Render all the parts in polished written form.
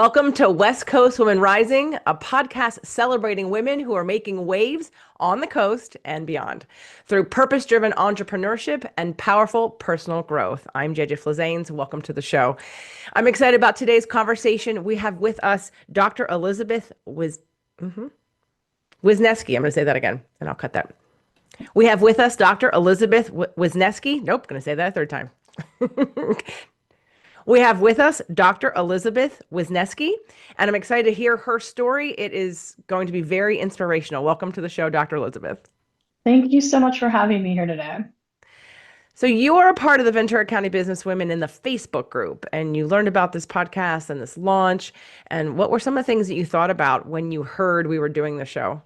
Welcome to West Coast Women Rising, a podcast celebrating women who are making waves on the coast and beyond through purpose-driven entrepreneurship and powerful personal growth. I'm JJ Flizanes. Welcome to the show. I'm excited about today's conversation. We have with us Dr. Elizabeth Wisniewski. I'm going to say that again, and I'll cut that. We have with us Dr. Elizabeth Wisniewski. Nope, going to say that a third time. We have with us Dr. Elizabeth Wisniewski, and I'm excited to hear her story. It is going to be very inspirational. Welcome to the show, Dr. Elizabeth. Thank you so much for having me here today. So you are a part of the Ventura County Businesswomen in the Facebook group, and you learned about this podcast and this launch. And what were some of the things that you thought about when you heard we were doing the show?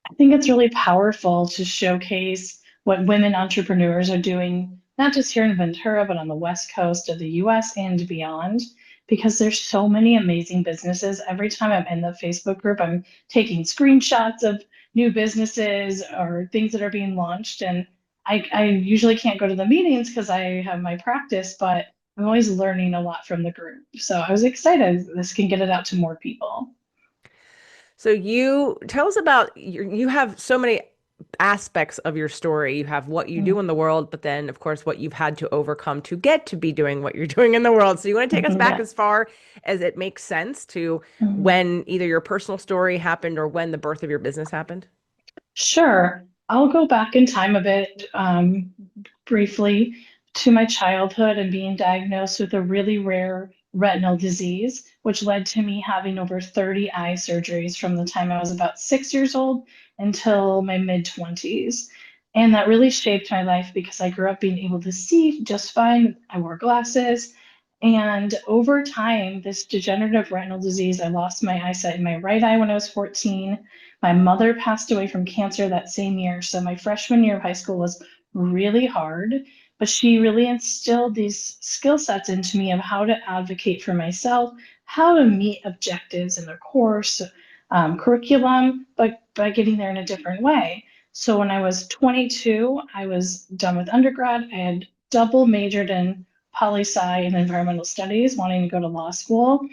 I think it's really powerful to showcase what women entrepreneurs are doing, not just here in Ventura, but on the West Coast of the US and beyond, because there's so many amazing businesses. Every time I'm in the Facebook group, I'm taking screenshots of new businesses or things that are being launched. And I usually can't go to the meetings because I have my practice, but I'm always learning a lot from the group. So I was excited this can get it out to more people. So you tell us about you have so many aspects of your story. You have what you do in the world, but then of course what you've had to overcome to get to be doing what you're doing in the world. So you want to take us back Yeah. as far as it makes sense to Mhm. when either your personal story happened or when the birth of your business happened? Sure. I'll go back in time a bit, briefly to my childhood and being diagnosed with a really rare retinal disease, which led to me having over 30 eye surgeries from the time I was about 6 years old until my mid 20s. And that really shaped my life because I grew up being able to see just fine. I wore glasses. And over time, this degenerative retinal disease, I lost my eyesight in my right eye when I was 14. My mother passed away from cancer that same year. So my freshman year of high school was really hard, but she really instilled these skill sets into me of how to advocate for myself, how to meet objectives in the course curriculum, but by getting there in a different way. So when I was 22, I was done with undergrad. I had double majored in poli-sci and environmental studies, wanting to go to law school.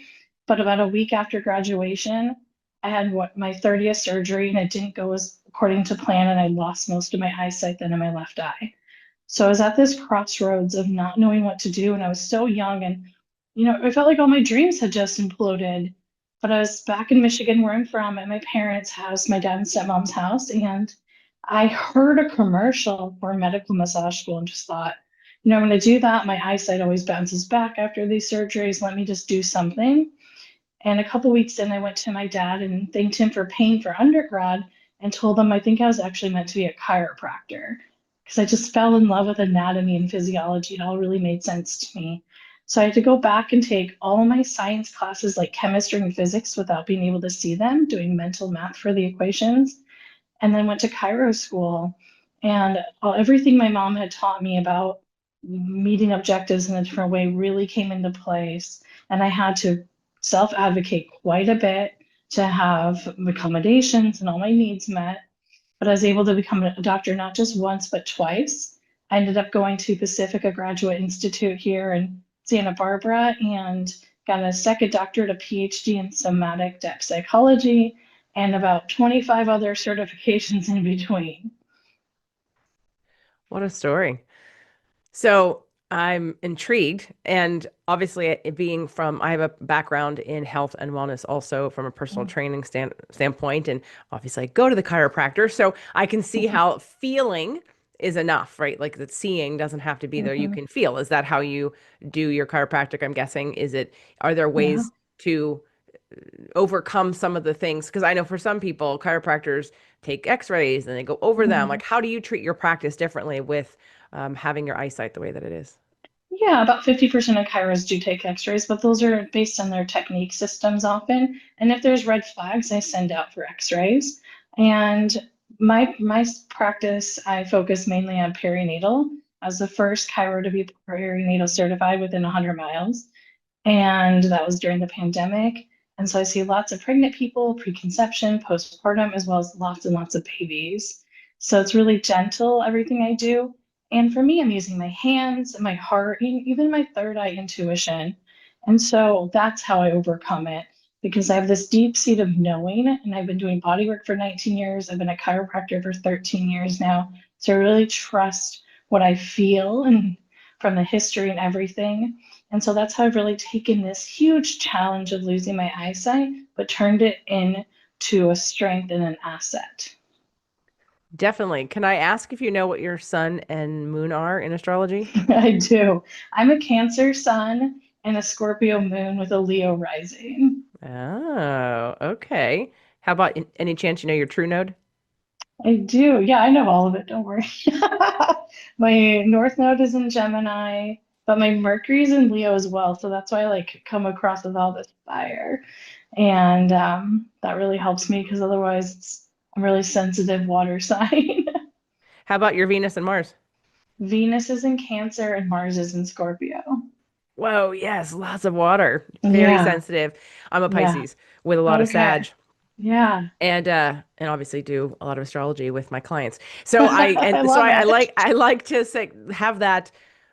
But about a week after graduation, I had my 30th surgery and it didn't go as according to plan, and I lost most of my eyesight then in my left eye. So I was at this crossroads of not knowing what to do, and I was so young, and I felt like all my dreams had just imploded. But I was back in Michigan, where I'm from, at my parents' house, my dad and stepmom's house, and I heard a commercial for a medical massage school and just thought, I'm going to do that. My eyesight always bounces back after these surgeries. Let me just do something. And a couple weeks in, I went to my dad and thanked him for paying for undergrad and told him I think I was actually meant to be a chiropractor because I just fell in love with anatomy and physiology. It all really made sense to me. So I had to go back and take all my science classes like chemistry and physics without being able to see them, doing mental math for the equations, and then went to chiro school. And everything my mom had taught me about meeting objectives in a different way really came into place. And I had to self advocate quite a bit to have accommodations and all my needs met. But I was able to become a doctor not just once, but twice. I ended up going to Pacifica Graduate Institute here in Santa Barbara and got a second doctorate, a PhD in somatic depth psychology, and about 25 other certifications in between. What a story. So I'm intrigued. And obviously, it being from, I have a background in health and wellness also from a personal training standpoint. And obviously, I go to the chiropractor. So I can see how feeling is enough, right? Like that seeing doesn't have to be there. You Mhm. can feel. Is that how you do your chiropractic? I'm guessing. Are there Yeah. ways to overcome some of the things? Because I know for some people, chiropractors take x-rays and they go over them. Mhm. Like, how do you treat your practice differently with having your eyesight the way that it is? Yeah, about 50% of chiros do take x-rays, but those are based on their technique systems often. And if there's red flags, I send out for x-rays. And my practice, I focus mainly on perinatal. I was the first chiro to be perinatal certified within 100 miles. And that was during the pandemic. And so I see lots of pregnant people, preconception, postpartum, as well as lots and lots of babies. So it's really gentle, everything I do. And for me, I'm using my hands, my heart, even my third eye intuition. And so that's how I overcome it because I have this deep seat of knowing, and I've been doing body work for 19 years. I've been a chiropractor for 13 years now. So I really trust what I feel and from the history and everything. And so that's how I've really taken this huge challenge of losing my eyesight, but turned it into a strength and an asset. Definitely. Can I ask if you know what your sun and moon are in astrology? I do. I'm a Cancer sun and a Scorpio moon with a Leo rising. Oh, okay. How about any chance you know your true node? I do. Yeah, I know all of it. Don't worry. My North Node is in Gemini, but my Mercury's in Leo as well. So that's why I like come across with all this fire. And that really helps me because otherwise it's a really sensitive water sign. How about your Venus and Mars? Venus is in Cancer and Mars is in Scorpio. Whoa, yes, lots of water. Very Yeah, sensitive. I'm a yeah. Pisces with a lot of Okay. Sag. Yeah. And obviously do a lot of astrology with my clients. So I love I it. like to say have that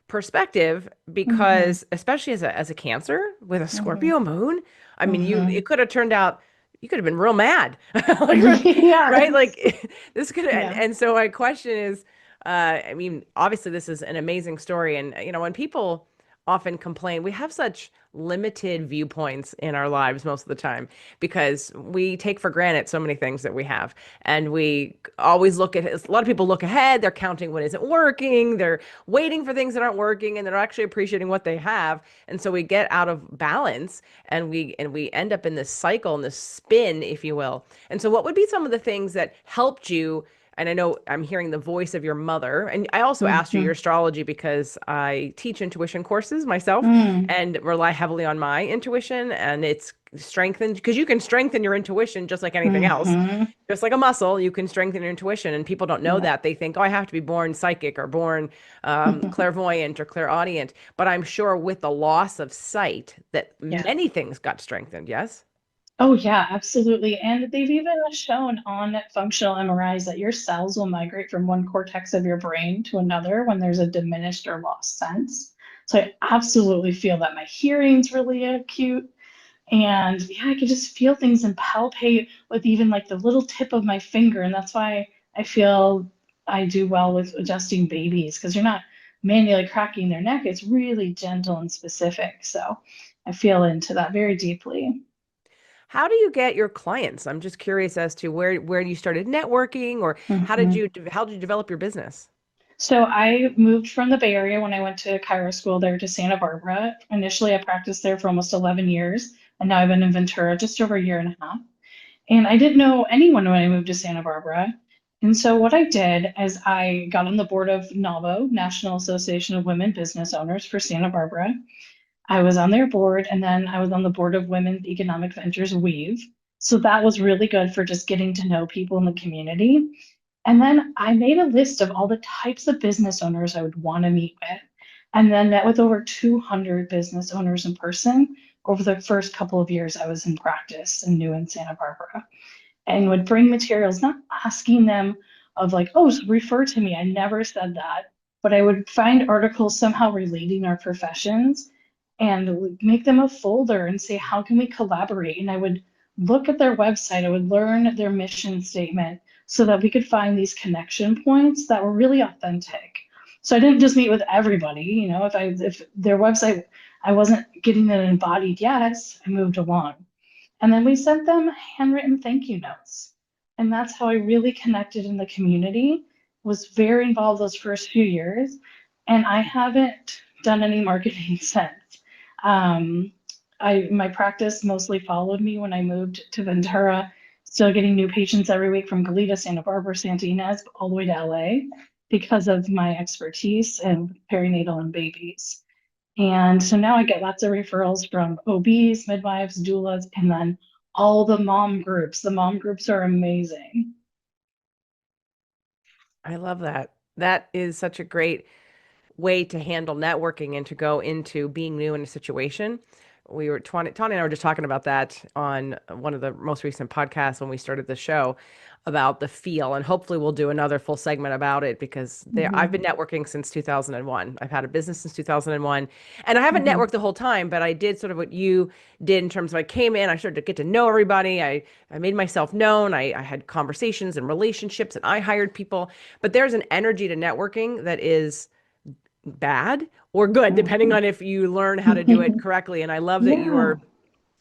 perspective Hmm. because especially as a Cancer with a Hmm. Scorpio moon, I mean you Hmm. it could have turned out you could have been real mad. Right? Yes. Like this could Yeah. and so my question is I mean obviously this is an amazing story and when people often complain we have such limited viewpoints in our lives most of the time because we take for granted so many things that we have and we always look at a lot of people look ahead, they're counting what isn't working, they're waiting for things that aren't working and they're actually appreciating what they have, and so we get out of balance and we end up in this cycle and this spin, if you will. And so what would be some of the things that helped you? And I know I'm hearing the voice of your mother. And I also asked you your Hmm. astrology because I teach intuition courses myself Mm. and rely heavily on my intuition. And it's strengthened because you can strengthen your intuition just like anything else. Hmm. Just like a muscle, you can strengthen your intuition. And people don't know Yeah. that. They think, oh, I have to be born psychic or born clairvoyant or clairaudient. But I'm sure with the loss of sight that Yeah. many things got strengthened. Yes. Oh, yeah, absolutely. And they've even shown on functional MRIs that your cells will migrate from one cortex of your brain to another when there's a diminished or lost sense. So I absolutely feel that my hearing's really acute. And yeah, I could just feel things and palpate with even like the little tip of my finger. And that's why I feel I do well with adjusting babies because you're not manually cracking their neck. It's really gentle and specific. So I feel into that very deeply. How do you get your clients? I'm just curious as to where you started networking or Mhm. how did you develop your business? So I moved from the Bay Area when I went to Chiro school there to Santa Barbara. Initially, I practiced there for almost 11 years, and now I've been in Ventura just over a year and a half. And I didn't know anyone when I moved to Santa Barbara. And so what I did is I got on the board of NAWBO, National Association of Women Business Owners for Santa Barbara. I was on their board, and then I was on the board of Women's Economic Ventures Weave. So that was really good for just getting to know people in the community. And then I made a list of all the types of business owners I would want to meet with, and then met with over 200 business owners in person over the first couple of years I was in practice and new in Santa Barbara, and would bring materials, not asking them of like, oh, refer to me. I never said that, but I would find articles somehow relating our professions and would make them a folder and say, how can we collaborate? And I would look at their website, I would learn their mission statement so that we could find these connection points that were really authentic. So I didn't just meet with everybody, if their website I wasn't getting an embodied yes, I moved along. And then we sent them handwritten thank you notes. And that's how I really connected in the community, was very involved those first few years. And I haven't done any marketing since. Um, my practice mostly followed me when I moved to Ventura, still getting new patients every week from Goleta, Santa Barbara, Santa Ynez, all the way to LA because of my expertise in perinatal and babies. And so now I get lots of referrals from OBs, midwives, doulas, and then all the mom groups. The mom groups are amazing. I love that. That is such a great way to handle networking and to go into being new in a situation Tawny and I were just talking about that on one of the most recent podcasts when we started the show about the feel, and hopefully we'll do another full segment about it because I've been Hmm. networking since 2001. I've had a business since 2001, and I haven't Hmm. networked the whole time, but I did sort of what you did in terms of I came in, I started to get to know everybody. I made myself known. I had conversations and relationships, and I hired people. But there's an energy to networking that is bad or good, depending Hmm. on if you learn how to do it correctly. And I love that you Yeah. are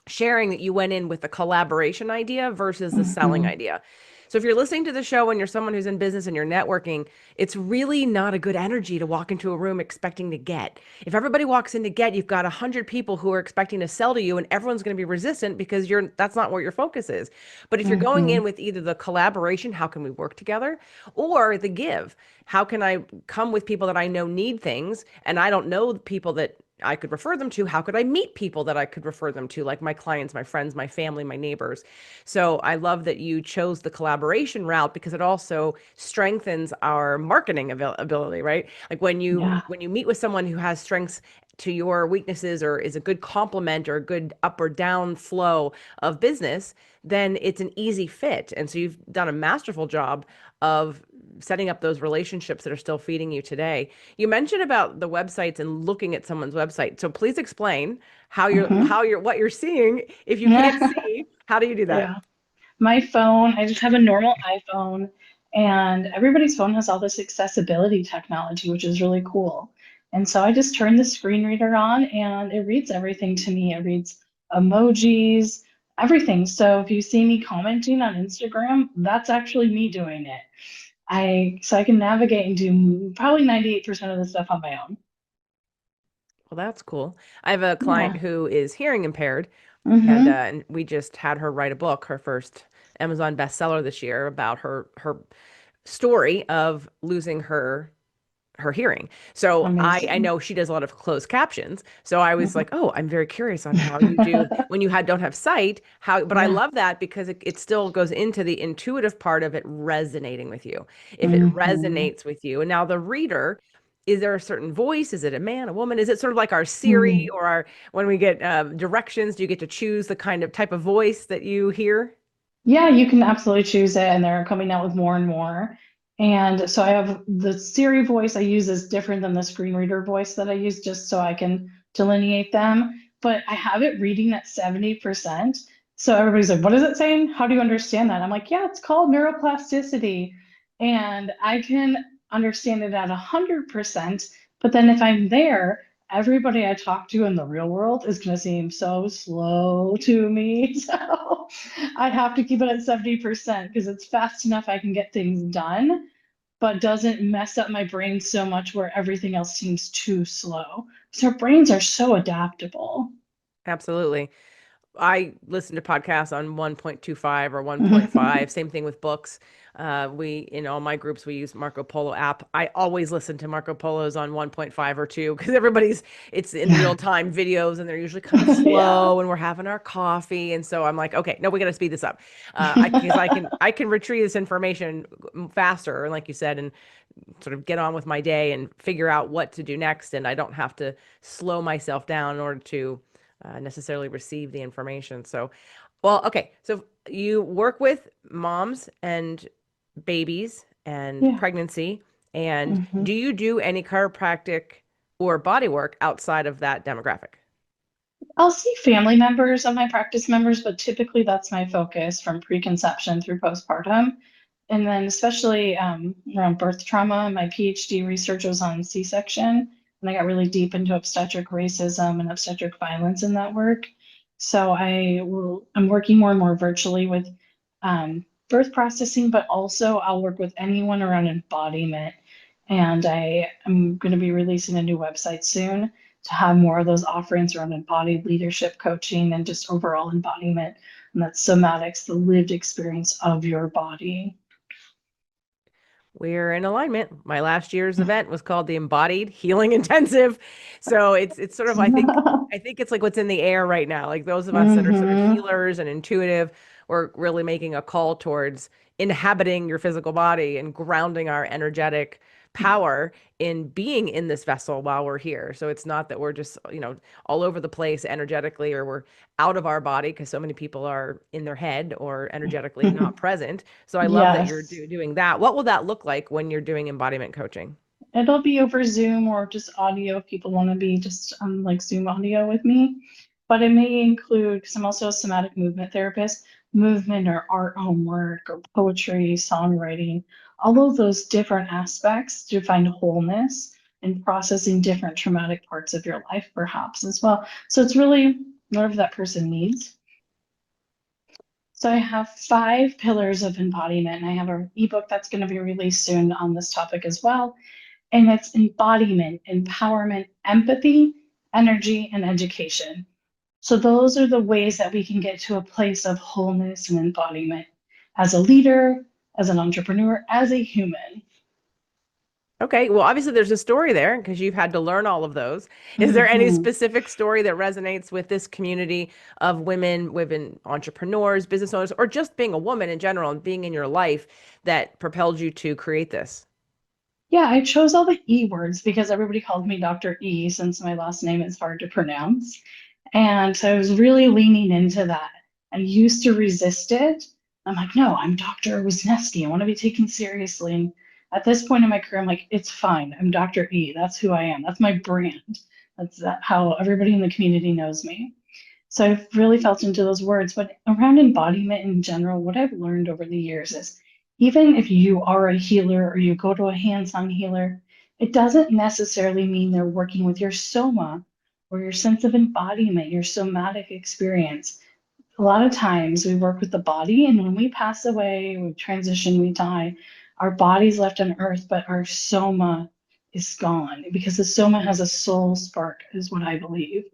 sharing that you went in with the collaboration idea versus the selling Hmm. idea. So if you're listening to the show and you're someone who's in business and you're networking, it's really not a good energy to walk into a room expecting to get. If everybody walks in to get, you've got 100 people who are expecting to sell to you and everyone's going to be resistant because that's not where your focus is. But if you're going in Hmm. with either the collaboration, how can we work together, or the give, how can I come with people that I know need things and I don't know people that I could refer them to? How could I meet people that I could refer them to, like my clients, my friends, my family, my neighbors? So I love that you chose the collaboration route because it also strengthens our marketing ability, right? Like Yeah. when you meet with someone who has strengths to your weaknesses or is a good complement or a good up or down flow of business, then it's an easy fit. And so you've done a masterful job of setting up those relationships that are still feeding you today. You mentioned about the websites and looking at someone's website. So please explain Hmm. what you're seeing. If you can't see, how do you do that? Yeah. My phone, I just have a normal iPhone, and everybody's phone has all this accessibility technology, which is really cool. And so I just turn the screen reader on and it reads everything to me. It reads emojis, everything. So if you see me commenting on Instagram, that's actually me doing it. I can navigate and do probably 98% of the stuff on my own. Well, that's cool. I have a client Yeah. who is hearing impaired, Mm-hmm. and we just had her write a book, her first Amazon bestseller this year, about her story of losing her hearing. So I Amazing. know she does a lot of closed captions. So I was Mhm. like, oh, I'm very curious on how you do when you don't have sight, how, but I Yeah. love that because it still goes into the intuitive part of it resonating with you. If it Mm-hmm. resonates with you. And now the reader, is there a certain voice? Is it a man, a woman? Is it sort of like our Siri or our, when we get directions, do you get to choose the kind of type of voice that you hear? Yeah, you can absolutely choose it, and they're coming out with more and more. And so I have the Siri voice I use is different than the screen reader voice that I use just so I can delineate them. But I have it reading at 70%. So everybody's like, what is it saying? How do you understand that? I'm like, yeah, it's called neuroplasticity. And I can understand it at 100%. But then if I'm there, everybody I talk to in the real world is going to seem so slow to me. So I have to keep it at 70% because it's fast enough I can get things done, but doesn't mess up my brain so much where everything else seems too slow. So our brains are so adaptable. Absolutely. I listen to podcasts on 1.25 or Hmm. 1.5. Same thing with books. We, in all my groups, we use Marco Polo app. I always listen to Marco Polos on 1.5 or 2 because it's in real Yeah. time videos and they're usually kind of Yeah. slow and we're having our coffee. And so I'm like, okay, no, we got to speed this up. Because I can retrieve this information faster. And like you said, and sort of get on with my day and figure out what to do next. And I don't have to slow myself down in order to necessarily receive the information. So, well, okay. So you work with moms and babies and Yeah. pregnancy. And Hmm. do you do any chiropractic or body work outside of that demographic? I'll see family members of my practice members, but typically that's my focus from preconception through postpartum. And then, especially around birth trauma, my PhD research was on C-section, and I got really deep into obstetric racism and obstetric violence in that work. So I'm working more and more virtually with birth processing, but also I'll work with anyone around embodiment. And I am going to be releasing a new website soon to have more of those offerings around embodied leadership coaching and just overall embodiment. And that's somatics, the lived experience of your body. We're in alignment. My last year's event was called the Embodied Healing Intensive. So it's sort of I think it's like what's in the air right now. Like those of us that are sort of Hmm. healers and intuitive, we're really making a call towards inhabiting your physical body and grounding our energetic power in being in this vessel while we're here. So it's not that we're just, all over the place energetically, or we're out of our body, because so many people are in their head or energetically not present. So I love that you're Yes. doing that. What will that look like when you're doing embodiment coaching? It'll be over Zoom or just audio if people want to be just on like Zoom audio with me. But it may include, because I'm also a somatic movement therapist, movement or art homework or poetry, songwriting, all of those different aspects to find wholeness and processing different traumatic parts of your life, perhaps as well. So it's really whatever that person needs. So I have 5 pillars of embodiment, and I have an ebook that's going to be released soon on this topic as well. And it's embodiment, empowerment, empathy, energy, and education. So those are the ways that we can get to a place of wholeness and embodiment as a leader, as an entrepreneur, as a human. Okay, well, obviously there's a story there because you've had to learn all of those. Is there any Mhm. specific story that resonates with this community of women entrepreneurs, business owners, or just being a woman in general and being in your life that propelled you to create this? Yeah, I chose all the E words because everybody called me Dr. E since my last name is hard to pronounce. And so I was really leaning into that. I used to resist it. I'm like, no, I'm Dr. Wisniewski. I want to be taken seriously. And at this point in my career, I'm like, it's fine. I'm Dr. E. That's who I am. That's my brand. How everybody in the community knows me. So I've really felt into those words. But around embodiment in general, what I've learned over the years is even if you are a healer or you go to a hands-on healer, it doesn't necessarily mean they're working with your soma or your sense of embodiment, your somatic experience. A lot of times we work with the body, and when we pass away, we transition, we die, our body's left on earth, but our soma is gone because the soma has a soul spark, is what I believe.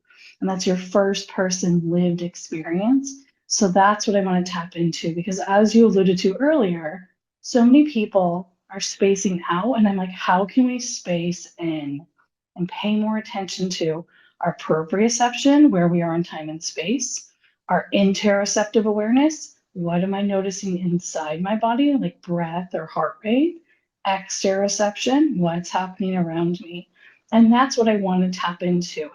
And that's your first person lived experience. So that's what I want to tap into because, as you alluded to earlier, so many people are spacing out. And I'm like, how can we space in and pay more attention to our proprioception, where we are in time and space? Our interoceptive awareness. What am I noticing inside my body, like breath or heart rate? Exteroception. What's happening around me? And that's what I want to tap into.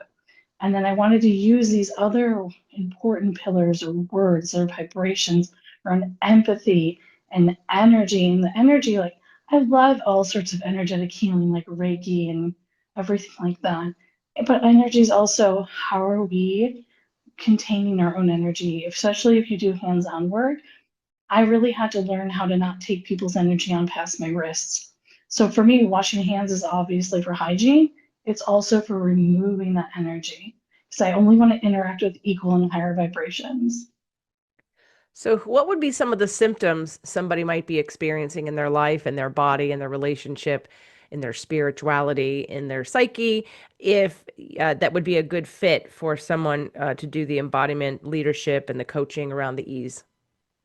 And then I wanted to use these other important pillars or words or vibrations around empathy and energy. And the energy, like, I love all sorts of energetic healing, like Reiki and everything like that. But energy is also how are we containing our own energy, especially if you do hands-on work. I really had to learn how to not take people's energy on past my wrists. So for me, washing hands is obviously for hygiene. It's also for removing that energy because I only want to interact with equal and higher vibrations. So, what would be some of the symptoms somebody might be experiencing in their life and their body and their relationship, in their spirituality, in their psyche, if that would be a good fit for someone to do the embodiment leadership and the coaching around the ease?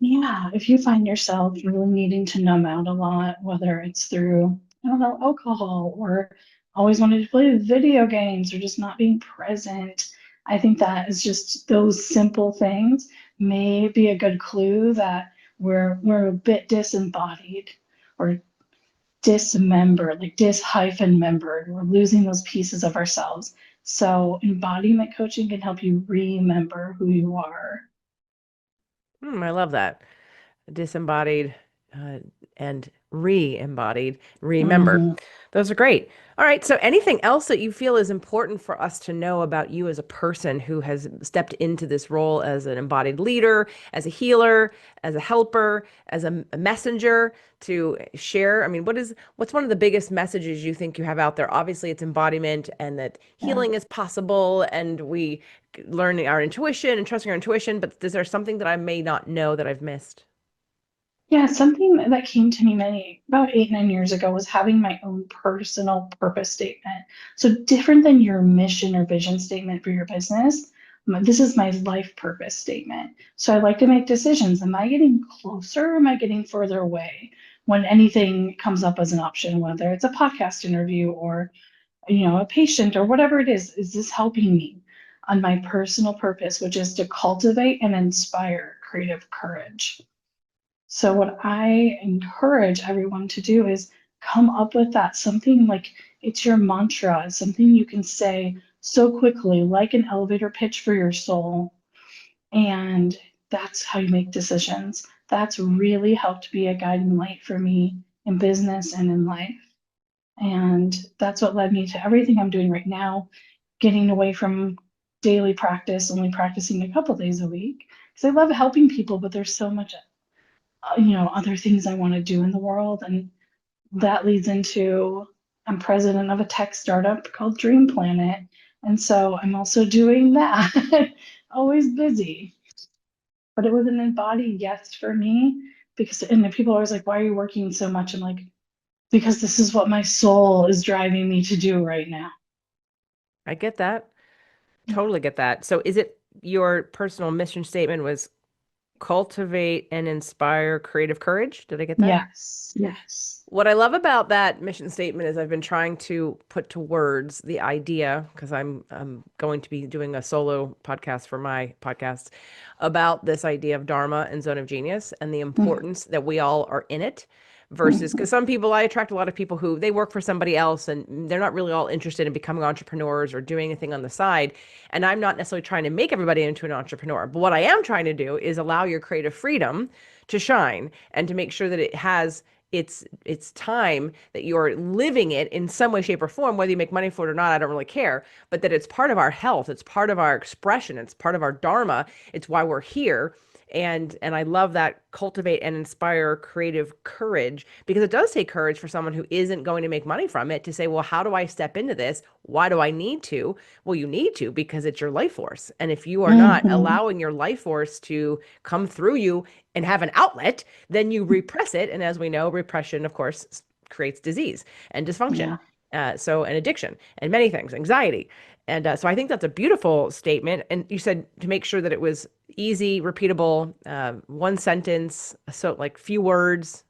Yeah, if you find yourself really needing to numb out a lot, whether it's through, I don't know, alcohol or always wanted to play video games or just not being present, I think that is just those simple things may be a good clue that we're a bit disembodied or dismembered, like dis-membered. We're losing those pieces of ourselves. So embodiment coaching can help you remember who you are. I love that. Disembodied uh, and re-embodied, remember. Mhm. Those are great. All right. So, anything else that you feel is important for us to know about you as a person who has stepped into this role as an embodied leader, as a healer, as a helper, as a messenger to share? I mean, what's one of the biggest messages you think you have out there? Obviously, it's embodiment and that Yeah. healing is possible, and we learning our intuition and trusting our intuition. But is there something that I may not know that I've missed? Yeah, something that came to me about 8, 9 years ago was having my own personal purpose statement. So different than your mission or vision statement for your business. This is my life purpose statement. So I like to make decisions. Am I getting closer or am I getting further away when anything comes up as an option, whether it's a podcast interview or a patient or whatever it is? Is this helping me on my personal purpose, which is to cultivate and inspire creative courage? So what I encourage everyone to do is come up with that, something like it's your mantra, something you can say so quickly, like an elevator pitch for your soul. And that's how you make decisions. That's really helped be a guiding light for me in business and in life. And that's what led me to everything I'm doing right now, getting away from daily practice, only practicing a couple days a week. Because I love helping people, but there's so much, other things I want to do in the world. And that leads into I'm president of a tech startup called Dream Planet. And so I'm also doing that. Always busy. But it was an embodied yes for me because, and the people are always like, why are you working so much? I'm like, because this is what my soul is driving me to do right now. I get that. Yeah. Totally get that. So is it your personal mission statement was cultivate and inspire creative courage? Did I get that? Yes. Yes. What I love about that mission statement is I've been trying to put to words the idea, because I'm going to be doing a solo podcast for my podcast about this idea of Dharma and zone of genius and the importance that we all are in it versus because Mhm. some people I attract a lot of people who they work for somebody else and they're not really all interested in becoming entrepreneurs or doing anything on the side. And I'm not necessarily trying to make everybody into an entrepreneur, but what I am trying to do is allow your creative freedom to shine and to make sure that it has it's time that you're living it in some way, shape, or form, whether you make money for it or not, I don't really care, but that it's part of our health, it's part of our expression, it's part of our dharma, it's why we're here. And I love that cultivate and inspire creative courage because it does take courage for someone who isn't going to make money from it to say, well, how do I step into this? Why do I need to? Well, you need to because it's your life force. And if you are not Mhm. allowing your life force to come through you and have an outlet, then you repress it. And as we know, repression, of course, creates disease and dysfunction. Yeah. So, an addiction and many things, anxiety. And so I think that's a beautiful statement. And you said to make sure that it was easy, repeatable, one sentence, so like few words.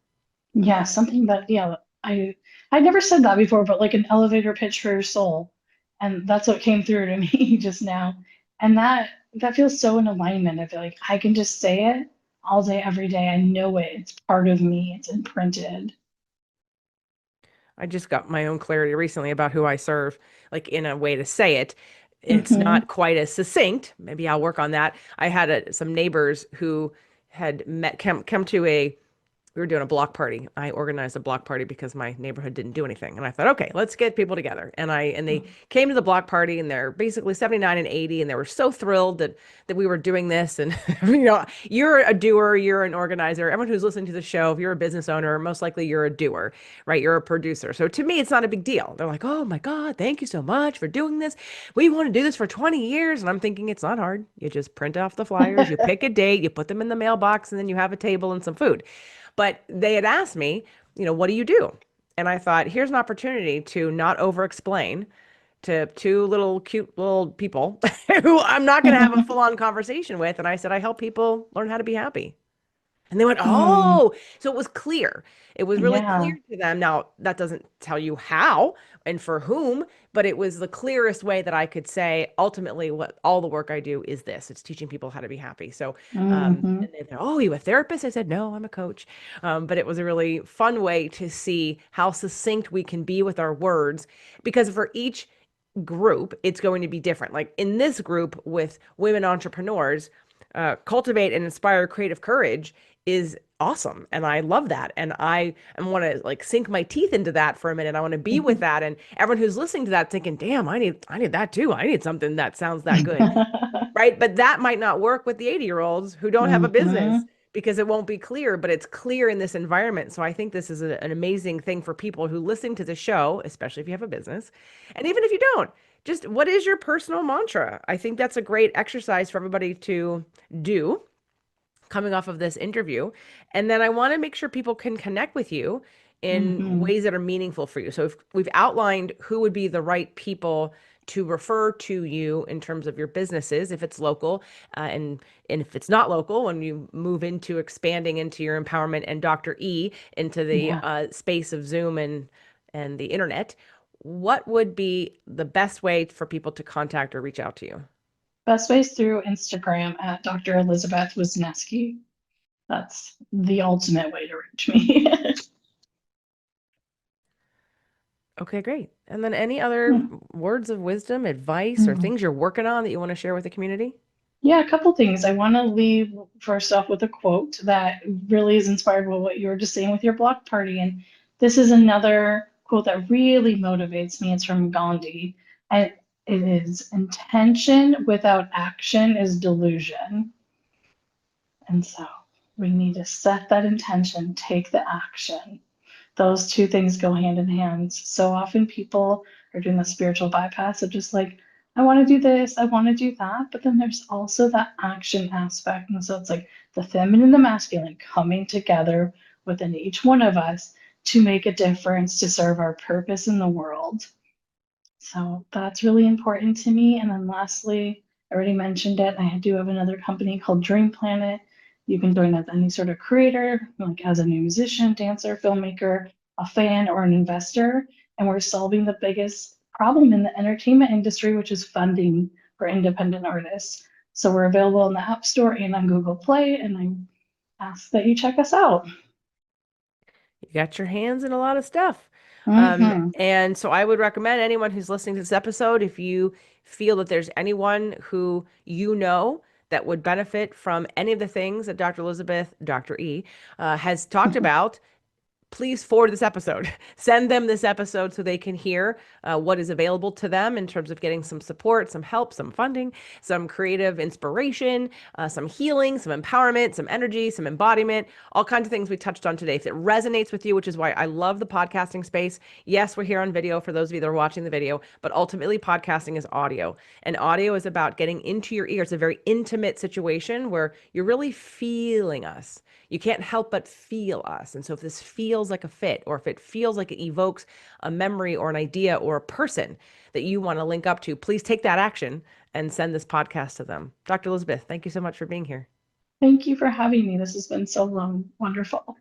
Yeah. Something that, yeah, I never said that before, but like an elevator pitch for your soul. And that's what came through to me just now. And that feels so in alignment. I feel like I can just say it all day, every day. I know it. It's part of me. It's imprinted. I just got my own clarity recently about who I serve, like in a way to say it. It's Hmm. not quite as succinct. Maybe I'll work on that. I had some neighbors who had come to a we were doing a block party. I organized a block party because my neighborhood didn't do anything. And I thought, okay, let's get people together. And they came to the block party and they're basically 79 and 80 and they were so thrilled that we were doing this. And you're a doer, you're an organizer. Everyone who's listening to the show, if you're a business owner, most likely you're a doer, right? You're a producer. So to me, it's not a big deal. They're like, oh my God, thank you so much for doing this. We want to do this for 20 years. And I'm thinking it's not hard. You just print off the flyers, you pick a date, you put them in the mailbox, and then you have a table and some food. But they had asked me, what do you do? And I thought, here's an opportunity to not over explain to two little cute little people who I'm not going to have a full on conversation with. And I said, I help people learn how to be happy. And they went, Mm, oh, so it was clear. It was really clear yeah. to them. Now, that doesn't tell you how and for whom, but it was the clearest way that I could say, ultimately, what all the work I do is this. It's teaching people how to be happy. So, Hmm. and they said, oh, you a therapist? I said, no, I'm a coach. But it was a really fun way to see how succinct we can be with our words, because for each group, it's going to be different. Like in this group with women entrepreneurs, cultivate and inspire creative courage is awesome, and I love that, and I want to like sink my teeth into that for a minute. I want to be with that, and everyone who's listening to that thinking, damn, I need that too. I need something that sounds that good, right? But that might not work with the 80-year-olds who don't have a business Hmm. because it won't be clear, but it's clear in this environment. So I think this is an amazing thing for people who listen to the show, especially if you have a business. And even if you don't, just what is your personal mantra? I think that's a great exercise for everybody to do coming off of this interview. And then I want to make sure people can connect with you in Hmm. ways that are meaningful for you. So if we've outlined who would be the right people to refer to you in terms of your businesses, if it's local, and if it's not local, when you move into expanding into your empowerment and Dr. E into the Yeah. space of Zoom and the internet, what would be the best way for people to contact or reach out to you? Best ways through Instagram at Dr. Elizabeth Wisniewski. That's the ultimate way to reach me. Okay, great. And then any other Hmm. words of wisdom, advice, or Hmm. things you're working on that you want to share with the community? Yeah, a couple things. I want to leave first off with a quote that really is inspired by what you were just saying with your block party. And this is another quote that really motivates me. It's from Gandhi. And it is intention without action is delusion. And so we need to set that intention, take the action. Those two things go hand in hand. So often people are doing the spiritual bypass of just like, I want to do this, I want to do that. But then there's also that action aspect. And so it's like the feminine and the masculine coming together within each one of us to make a difference, to serve our purpose in the world. So that's really important to me. And then lastly, I already mentioned it. I do have another company called Dream Planet. You can join as any sort of creator, like as a musician, dancer, filmmaker, a fan, or an investor. And we're solving the biggest problem in the entertainment industry, which is funding for independent artists. So we're available in the App Store and on Google Play. And I ask that you check us out. You got your hands in a lot of stuff. Mm-hmm. And so I would recommend anyone who's listening to this episode, if you feel that there's anyone who you know that would benefit from any of the things that Dr. Elizabeth, Dr. E, has talked about, please forward this episode. Send them this episode so they can hear what is available to them in terms of getting some support, some help, some funding, some creative inspiration, some healing, some empowerment, some energy, some embodiment, all kinds of things we touched on today. If it resonates with you, which is why I love the podcasting space. Yes, we're here on video for those of you that are watching the video, but ultimately podcasting is audio. And audio is about getting into your ear. It's a very intimate situation where you're really feeling us. You can't help but feel us. And so if this feels like a fit, or if it feels like it evokes a memory or an idea or a person that you want to link up to, please take that action and send this podcast to them. Dr. Elizabeth, thank you so much for being here. Thank you for having me. This has been so wonderful.